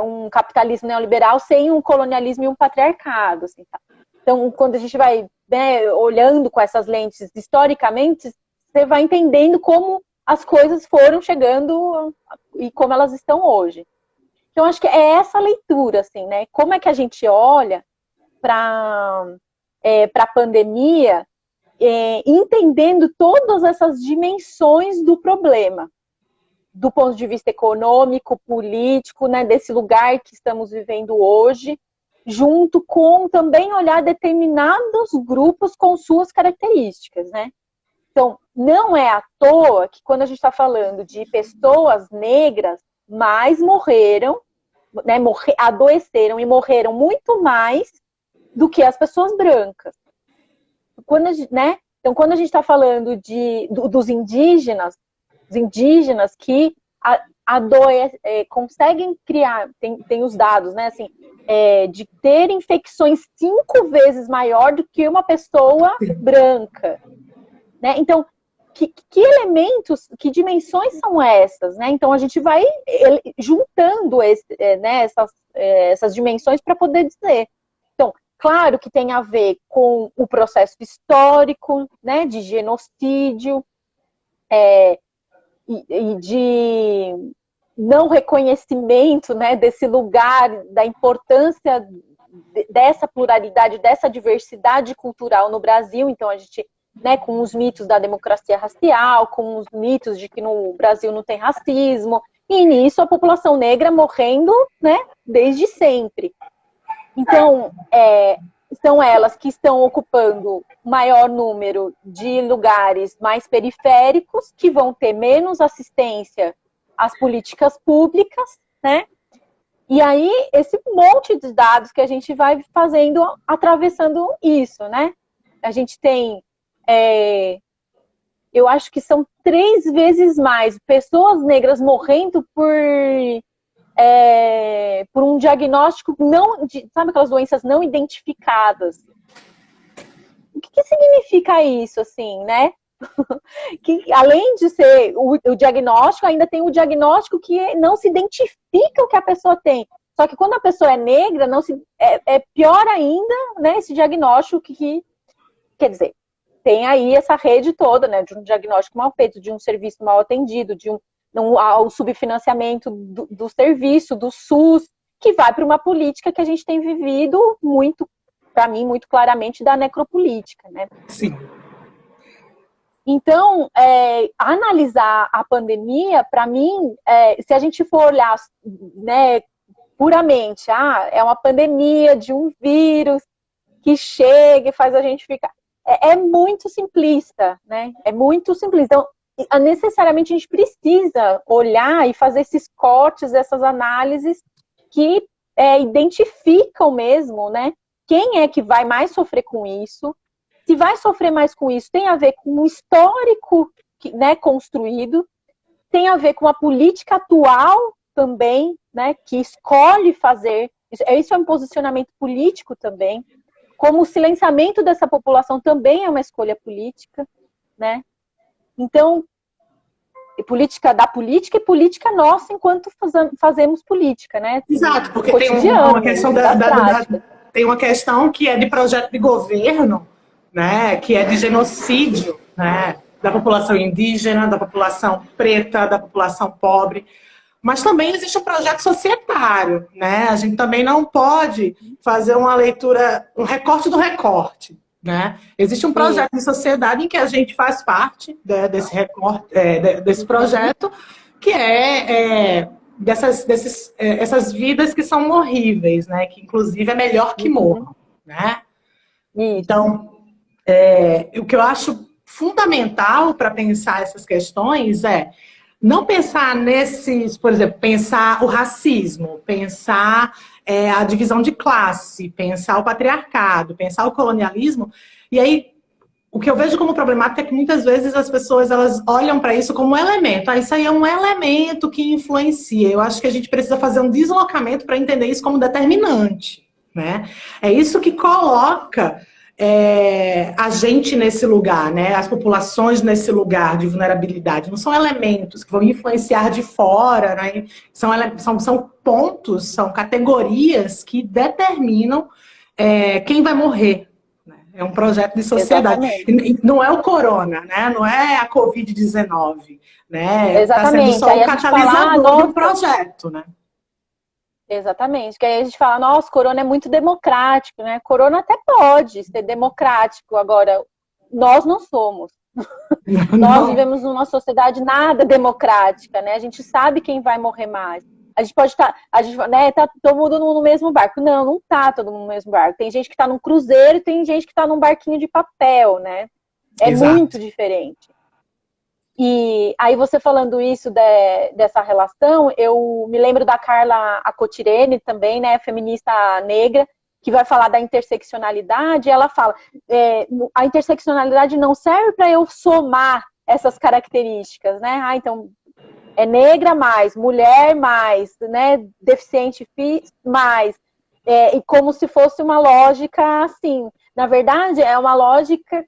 um capitalismo neoliberal sem um colonialismo e um patriarcado. Assim, tá? Então, quando a gente vai, né, olhando com essas lentes historicamente, você vai entendendo como as coisas foram chegando e como elas estão hoje. Então, acho que é essa leitura, assim, né? Como é que a gente olha para a pandemia, entendendo todas essas dimensões do problema, do ponto de vista econômico, político, né, desse lugar que estamos vivendo hoje, junto com também olhar determinados grupos com suas características, né? Então, não é à toa que quando a gente está falando de pessoas negras, mais morreram, né, adoeceram e morreram muito mais do que as pessoas brancas. Né? Então, quando a gente está falando dos indígenas, os indígenas que conseguem criar, tem os dados, né, assim, de ter infecções 5 vezes maior do que uma pessoa branca. Né? Então, que elementos, que dimensões são essas? Né? Então, a gente vai juntando essas dimensões para poder dizer. Então, claro que tem a ver com o processo histórico, né, de genocídio, e de não reconhecimento, né, desse lugar, da importância dessa pluralidade, dessa diversidade cultural no Brasil. Então, a gente, né, com os mitos da democracia racial, com os mitos de que no Brasil não tem racismo, e nisso a população negra morrendo, né, desde sempre. Então, são elas que estão ocupando maior número de lugares mais periféricos, que vão ter menos assistência às políticas públicas, né? E aí, esse monte de dados que a gente vai fazendo, atravessando isso, né? A gente tem, eu acho que são 3 vezes mais pessoas negras morrendo por um diagnóstico sabe aquelas doenças não identificadas? O que significa isso, assim, né? Que além de ser o diagnóstico, ainda tem o diagnóstico que não se identifica o que a pessoa tem. Só que quando a pessoa é negra, é pior ainda, né, esse diagnóstico que quer dizer, tem aí essa rede toda, né, de um diagnóstico mal feito, de um serviço mal atendido, ao subfinanciamento do serviço, do SUS, que vai para uma política que a gente tem vivido muito, para mim, muito claramente, da necropolítica, né? Sim. Então, analisar a pandemia, para mim, se a gente for olhar, né, puramente, é uma pandemia de um vírus que chega e faz a gente ficar... É muito simplista, né? É muito simplista. Então, necessariamente a gente precisa olhar e fazer esses cortes, essas análises que identificam mesmo, né? Quem é que vai mais sofrer com isso? Se vai sofrer mais com isso, tem a ver com o histórico, né, construído, tem a ver com a política atual também, né, que escolhe fazer, isso é um posicionamento político também, como o silenciamento dessa população também é uma escolha política, né? Então, política da política e política nossa enquanto fazemos política, né? Exato, porque tem uma questão tem uma questão que é de projeto de governo, né, que é de genocídio, né, da população indígena, da população preta, da população pobre. Mas também existe um projeto societário, né? A gente também não pode fazer uma leitura, um recorte do recorte, né? Existe um projeto de sociedade em que a gente faz parte desse recorte, desse projeto, que essas vidas que são morríveis, né? Que inclusive é melhor que morram, né? Então, o que eu acho fundamental para pensar essas questões não pensar por exemplo, pensar o racismo, pensar a divisão de classe, pensar o patriarcado, pensar o colonialismo, e aí o que eu vejo como problemático é que muitas vezes as pessoas elas olham para isso como um elemento, isso aí é um elemento que influencia. Eu acho que a gente precisa fazer um deslocamento para entender isso como determinante, né? É isso que coloca a gente nesse lugar, né? As populações nesse lugar de vulnerabilidade. Não são elementos que vão influenciar de fora, né? São pontos, são categorias que determinam quem vai morrer. Né? É um projeto de sociedade. Não é o corona, né? Não é a Covid-19. Né? Está sendo só um catalisador de um projeto, né? Exatamente, que aí a gente fala, nossa, corona é muito democrático, né? Corona até pode ser democrático, agora, nós não somos. Nós vivemos numa sociedade nada democrática, né? A gente sabe quem vai morrer mais. a gente pode estar, a gente, né, tá todo mundo no mesmo barco. Não, não tá todo mundo no mesmo barco. Tem gente que tá num cruzeiro e tem gente que tá num barquinho de papel, né? É Exato. muito diferente. E aí você falando isso dessa relação, eu me lembro da Carla Acotirene também, né, feminista negra, que vai falar da interseccionalidade. Ela fala, a interseccionalidade não serve para eu somar essas características, né? Ah, então é negra mais, mulher mais, né, deficiente mais, e como se fosse uma lógica assim. Na verdade, é uma lógica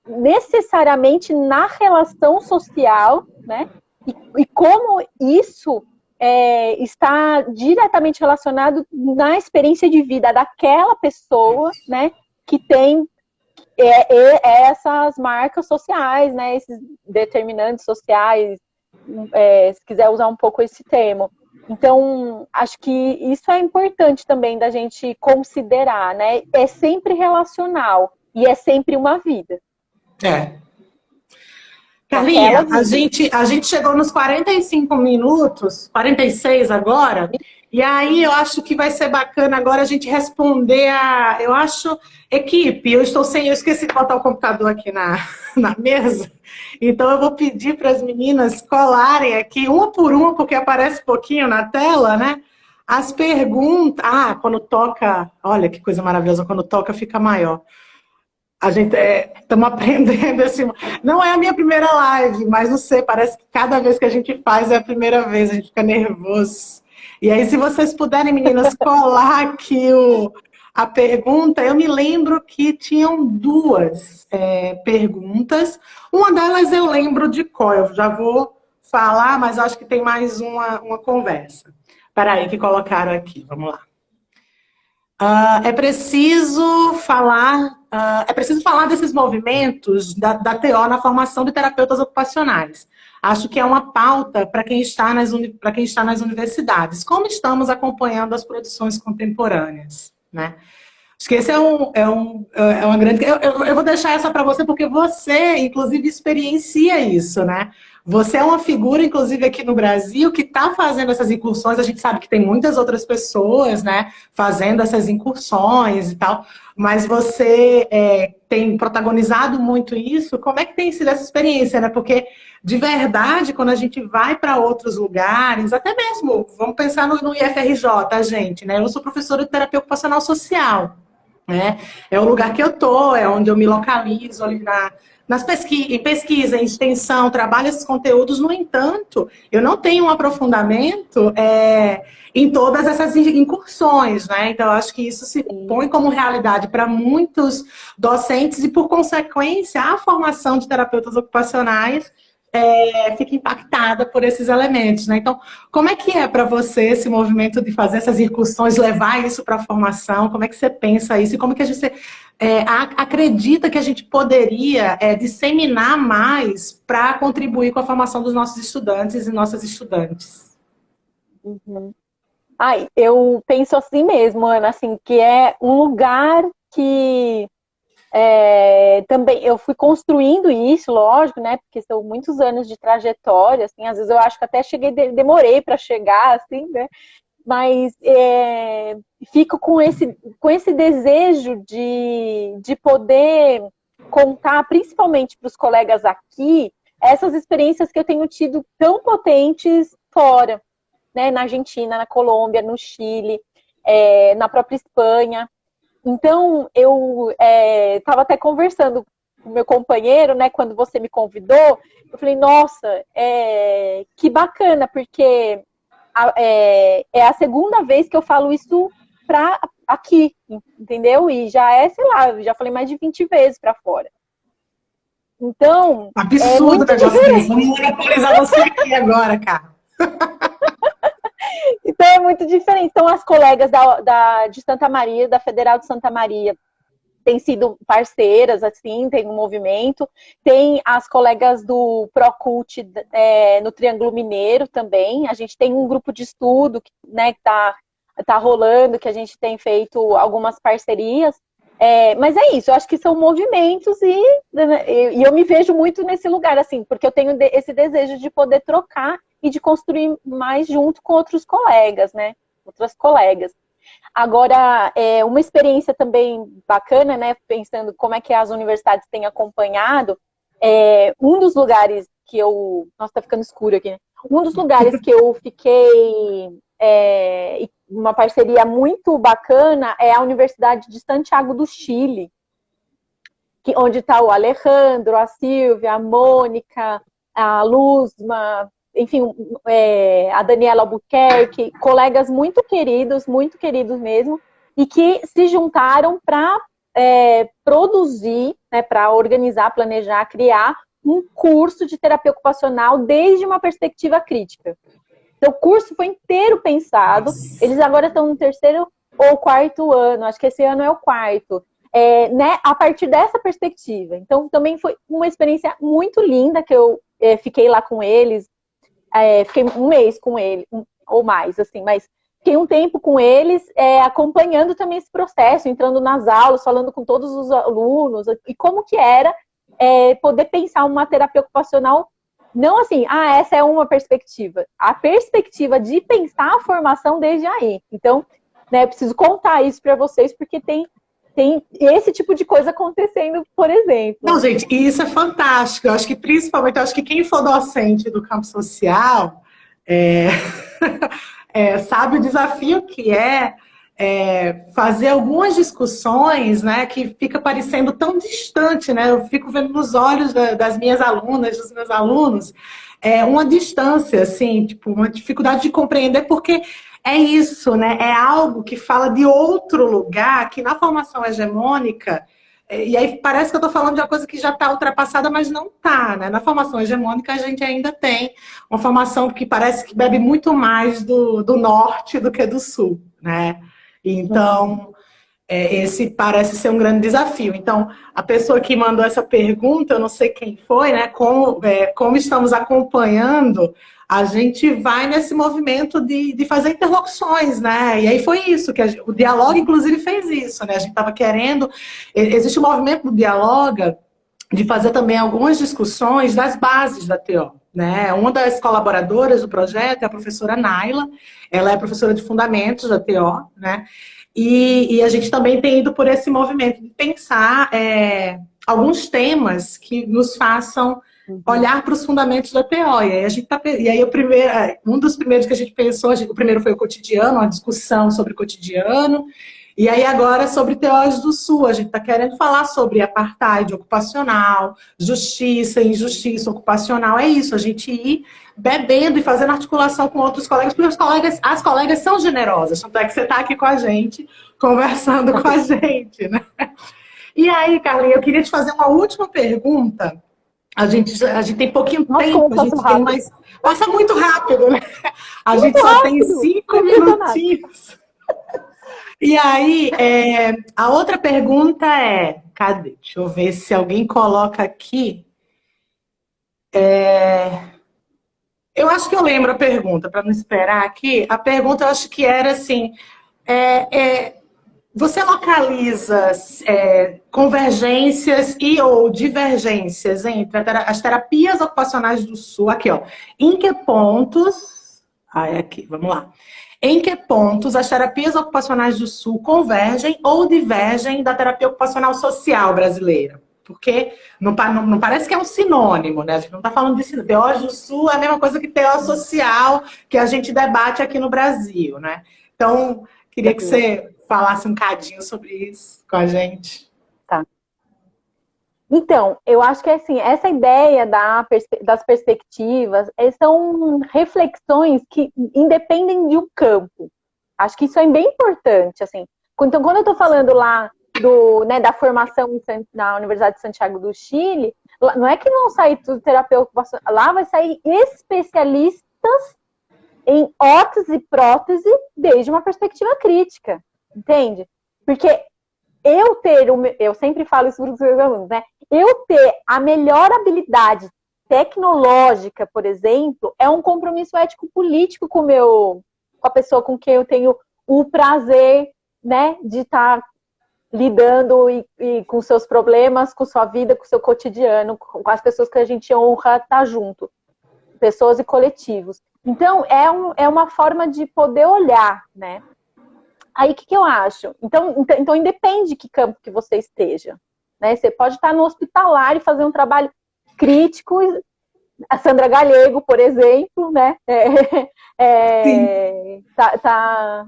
necessariamente na relação social, né? E como isso está diretamente relacionado na experiência de vida daquela pessoa, né? Que tem essas marcas sociais, né? Esses determinantes sociais, se quiser usar um pouco esse termo. Então, acho que isso é importante também da gente considerar, né? É sempre relacional e é sempre uma vida. Carlinha, a gente chegou nos 45 minutos, 46 agora, e aí eu acho que vai ser bacana agora a gente responder eu acho, equipe, eu esqueci de botar o computador aqui na mesa, então eu vou pedir para as meninas colarem aqui, uma por uma, porque aparece pouquinho na tela, né? As perguntas, quando toca, olha que coisa maravilhosa, quando toca fica maior. A gente estamos aprendendo assim. Não é a minha primeira live, mas não sei, parece que cada vez que a gente faz é a primeira vez, a gente fica nervoso. E aí, se vocês puderem, meninas, colar aqui a pergunta, eu me lembro que tinham duas perguntas. Uma delas eu lembro de qual, eu já vou falar, mas acho que tem mais uma conversa. Espera aí, que colocaram aqui, vamos lá. É preciso falar desses movimentos da TO na formação de terapeutas ocupacionais. Acho que é uma pauta para quem está nas universidades. Como estamos acompanhando as produções contemporâneas, né? Acho que esse é uma grande... Eu vou deixar essa para você, porque você, inclusive, experiencia isso, né? Você é uma figura, inclusive, aqui no Brasil, que está fazendo essas incursões. A gente sabe que tem muitas outras pessoas, né, fazendo essas incursões e tal, mas você tem protagonizado muito isso. Como é que tem sido essa experiência, né? Porque, de verdade, quando a gente vai para outros lugares, até mesmo, vamos pensar no IFRJ, gente, né? Eu sou professora de terapia ocupacional social, né? É o lugar que eu tô, é onde eu me localizo ali em pesquisa, em extensão, trabalho esses conteúdos. No entanto, eu não tenho um aprofundamento em todas essas incursões, né? Então, eu acho que isso se põe como realidade para muitos docentes e, por consequência, a formação de terapeutas ocupacionais fica impactada por esses elementos, né? Então, como é que é para você esse movimento de fazer essas incursões, levar isso para a formação? Como é que você pensa isso? E como é que você acredita que a gente poderia disseminar mais para contribuir com a formação dos nossos estudantes e nossas estudantes? Uhum. Eu penso assim mesmo, Ana, assim, que é um lugar que também eu fui construindo isso, lógico, né? Porque são muitos anos de trajetória, assim, às vezes eu acho que até demorei para chegar, assim, né? Mas fico com esse desejo de poder contar, principalmente para os colegas aqui, essas experiências que eu tenho tido tão potentes fora, né? Na Argentina, na Colômbia, no Chile, na própria Espanha. Então, eu estava até conversando com o meu companheiro, né, quando você me convidou, eu falei, nossa, que bacana, porque é a segunda vez que eu falo isso para aqui, entendeu? E já sei lá, já falei mais de 20 vezes para fora. Então, absurdo o negócio desse. Vamos monopolizar você aqui agora, cara. Então é muito diferente. Então as colegas de Santa Maria, da Federal de Santa Maria, têm sido parceiras, assim, tem um movimento. Tem as colegas do Procult no Triângulo Mineiro também. A gente tem um grupo de estudo né, que tá rolando, que a gente tem feito algumas parcerias. Mas é isso, eu acho que são movimentos e eu me vejo muito nesse lugar, assim, porque eu tenho esse desejo de poder trocar e de construir mais junto com outros colegas, né? Outras colegas. Agora, uma experiência também bacana, né? Pensando como é que as universidades têm acompanhado, um dos lugares que eu... Nossa, tá ficando escuro aqui, né? Um dos lugares que eu fiquei... uma parceria muito bacana é a Universidade de Santiago do Chile, onde está o Alejandro, a Silvia, a Mônica, a Luzma, enfim, a Daniela Albuquerque, colegas muito queridos mesmo, e que se juntaram para produzir, né, para organizar, planejar, criar um curso de terapia ocupacional desde uma perspectiva crítica. Então, o curso foi inteiro pensado. Nossa. Eles agora estão no 3º ou 4º ano, acho que esse ano é o 4º, né, a partir dessa perspectiva. Então, também foi uma experiência muito linda que eu fiquei lá com eles, fiquei um mês com eles, ou mais, assim, mas fiquei um tempo com eles, acompanhando também esse processo, entrando nas aulas, falando com todos os alunos, e como que era poder pensar uma terapia ocupacional. Não assim, essa é uma perspectiva. A perspectiva de pensar a formação desde aí. Então, né, eu preciso contar isso para vocês, porque tem esse tipo de coisa acontecendo, por exemplo. Não, gente, e isso é fantástico. Eu acho que, principalmente, quem for docente do campo social sabe o desafio que fazer algumas discussões, né, que fica parecendo tão distante, né? Eu fico vendo nos olhos das minhas alunas, dos meus alunos, uma distância, assim, tipo, uma dificuldade de compreender, porque é isso, né? É algo que fala de outro lugar, que na formação hegemônica, e aí parece que eu estou falando de uma coisa que já está ultrapassada, mas não está, né? Na formação hegemônica a gente ainda tem uma formação que parece que bebe muito mais do norte do que do sul, né? Então, esse parece ser um grande desafio. Então, a pessoa que mandou essa pergunta, eu não sei quem foi, né? Como estamos acompanhando, a gente vai nesse movimento de fazer interlocuções, né? E aí foi isso, o Dialoga, inclusive, fez isso, né? A gente estava querendo... Existe um movimento do Dialoga de fazer também algumas discussões das bases da TO, né? Uma das colaboradoras do projeto é a professora Naila, ela é professora de fundamentos da TO, né? E a gente também tem ido por esse movimento de pensar alguns temas que nos façam olhar para os fundamentos da TO. Um dos primeiros que a gente pensou, o primeiro foi o cotidiano, uma discussão sobre o cotidiano, e aí agora sobre TOs do Sul. A gente está querendo falar sobre apartheid ocupacional, justiça e injustiça ocupacional. É isso, a gente ir bebendo e fazendo articulação com outros colegas, porque as colegas são generosas, tanto é que você está aqui com a gente, conversando com a gente, né? E aí, Carlinha, eu queria te fazer uma última pergunta. A gente tem pouquinho tempo, a gente tem mais... Passa muito rápido, né? A gente só tem 5 minutinhos. E aí, a outra pergunta é... Cadê? Deixa eu ver se alguém coloca aqui. Eu acho que eu lembro a pergunta, para não esperar aqui. A pergunta, eu acho que era assim... Você localiza convergências e ou divergências entre as terapias ocupacionais do Sul? Aqui, ó. Em que pontos... aqui, vamos lá. Em que pontos as terapias ocupacionais do Sul convergem ou divergem da terapia ocupacional social brasileira? Porque não parece que é um sinônimo, né? A gente não está falando de sinônimo. TO do Sul é a mesma coisa que TO social, que a gente debate aqui no Brasil, né? Então, queria que você falasse um cadinho sobre isso com a gente. Tá. Então, eu acho que assim, essa ideia das perspectivas são reflexões que independem de um campo. Acho que isso é bem importante, assim. Então, quando eu estou falando lá da formação na Universidade de Santiago do Chile, não é que vão sair tudo terapeuta ocupacional, lá vai sair especialistas em órtese e prótese desde uma perspectiva crítica, entende? Porque eu sempre falo isso para os meus alunos, né? Eu ter a melhor habilidade tecnológica, por exemplo, é um compromisso ético-político com a pessoa com quem eu tenho o prazer, né, de estar lidando e com seus problemas, com sua vida, com seu cotidiano, com as pessoas que a gente honra estar junto. pessoas e coletivos. Então, é uma forma de poder olhar, né? Aí, o que eu acho? Então, independe de que campo que você esteja, né? Você pode estar no hospitalar e fazer um trabalho crítico. A Sandra Galego, por exemplo, né?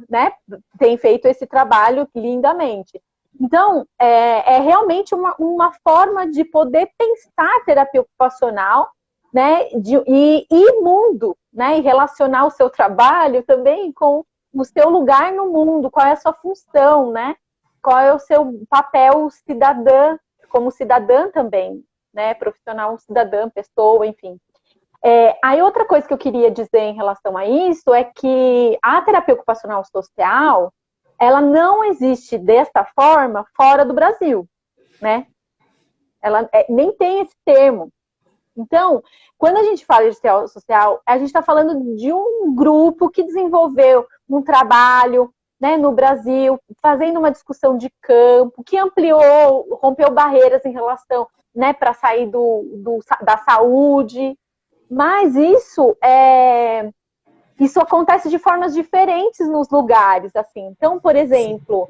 Né? Tem feito esse trabalho lindamente. Então, é realmente uma forma de poder pensar a terapia ocupacional, né? E mundo, né? E relacionar o seu trabalho também com o seu lugar no mundo, qual é a sua função, né? Qual é o seu papel como cidadã também, né? Profissional, cidadã, pessoa, enfim. Aí outra coisa que eu queria dizer em relação a isso é que a terapia ocupacional social, ela não existe dessa forma fora do Brasil, né? Ela nem tem esse termo. Então, quando a gente fala de terapia social, a gente está falando de um grupo que desenvolveu um trabalho, né, no Brasil, fazendo uma discussão de campo, que ampliou, rompeu barreiras em relação, né, para sair da saúde. Mas isso acontece de formas diferentes nos lugares, assim. Então, por exemplo,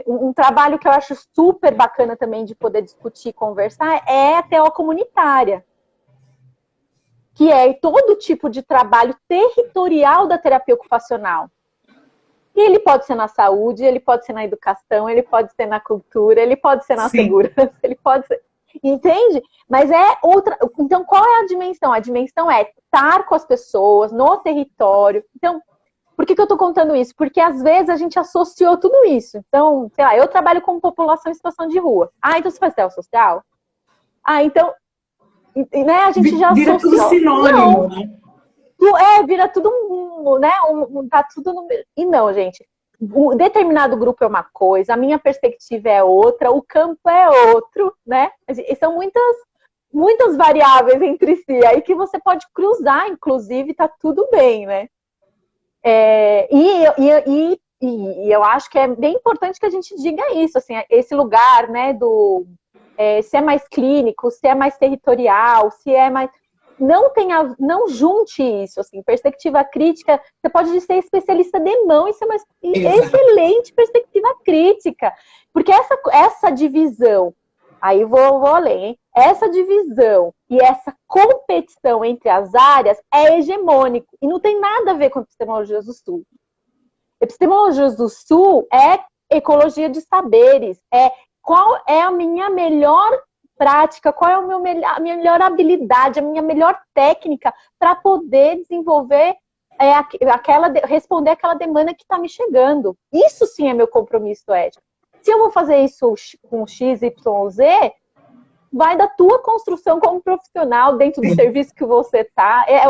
um trabalho que eu acho super bacana também de poder discutir e conversar é a TO comunitária, que é todo tipo de trabalho territorial da terapia ocupacional. E ele pode ser na saúde, ele pode ser na educação, ele pode ser na cultura, ele pode ser na segurança, ele pode ser... Entende? Mas é outra... Então, qual é a dimensão? A dimensão é estar com as pessoas no território. Então, por que eu estou contando isso? Porque, às vezes, a gente associou tudo isso. Então, sei lá, eu trabalho com população em situação de rua. Ah, então você faz TO social? Ah, então... Né, a gente já vira associou. Tudo sinônimo, né? Vira tudo né? Tá tudo no... E não, gente. Um determinado grupo é uma coisa, a minha perspectiva é outra, o campo é outro, né? E são muitas variáveis entre si, aí que você pode cruzar, inclusive, tá tudo bem, né? E eu acho que é bem importante que a gente diga isso, assim, esse lugar, né, se é mais clínico, se é mais territorial, se é mais... Não junte isso, assim, perspectiva crítica, você pode ser especialista de mão e ser uma excelente perspectiva crítica, porque essa divisão, aí vou além, hein? Essa divisão e essa competição entre as áreas é hegemônico, e não tem nada a ver com epistemologias do Sul. Epistemologias do Sul é ecologia de saberes, qual é a minha melhor prática, qual é a minha melhor habilidade, a minha melhor técnica para poder desenvolver responder aquela demanda que está me chegando. Isso sim é meu compromisso ético. Se eu vou fazer isso com X, Y, Z, vai da tua construção como profissional dentro do serviço que você está. É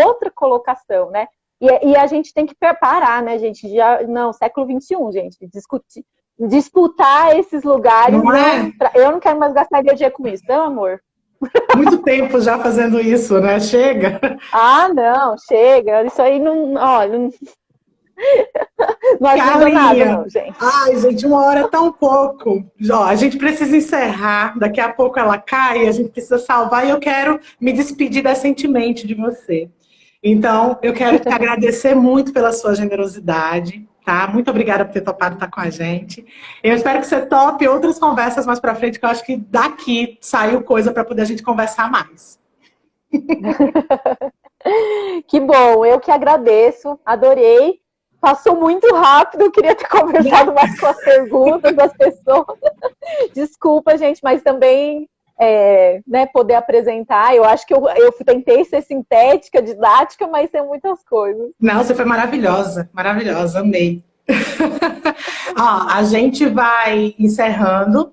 outra colocação, né? E a gente tem que preparar, né, gente? Século XXI, gente, disputar esses lugares. Não é? Eu não quero mais gastar energia com isso, não, amor? Muito tempo já fazendo isso, né? Chega. Ah, não, chega. Isso aí não ajuda nada, não, gente. Ai, gente, 1 hora é tão pouco. Ó, a gente precisa encerrar. Daqui a pouco ela cai, a gente precisa salvar e eu quero me despedir decentemente de você. Então, eu quero te agradecer muito pela sua generosidade, tá? Muito obrigada por ter topado estar com a gente. Eu espero que você tope outras conversas mais pra frente, que eu acho que daqui saiu coisa para poder a gente conversar mais. Que bom, eu que agradeço, adorei. Passou muito rápido, eu queria ter conversado mais com as perguntas das pessoas. Desculpa, gente, mas também né, poder apresentar. Eu acho que eu tentei ser sintética, didática, mas tem muitas coisas. Não, você foi maravilhosa, maravilhosa, amei. Ó, a gente vai encerrando.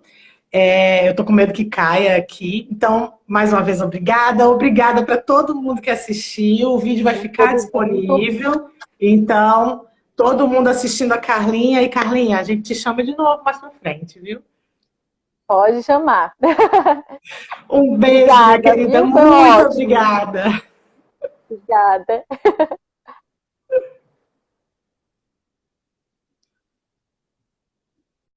Eu tô com medo que caia aqui. Então, mais uma vez, obrigada. Obrigada para todo mundo que assistiu. O vídeo vai ficar disponível. Então, todo mundo assistindo a Carlinha. E, Carlinha, a gente te chama de novo mais pra frente, viu? Pode chamar. Um beijo, obrigada, minha querida. Viu? Muito obrigada. Obrigada.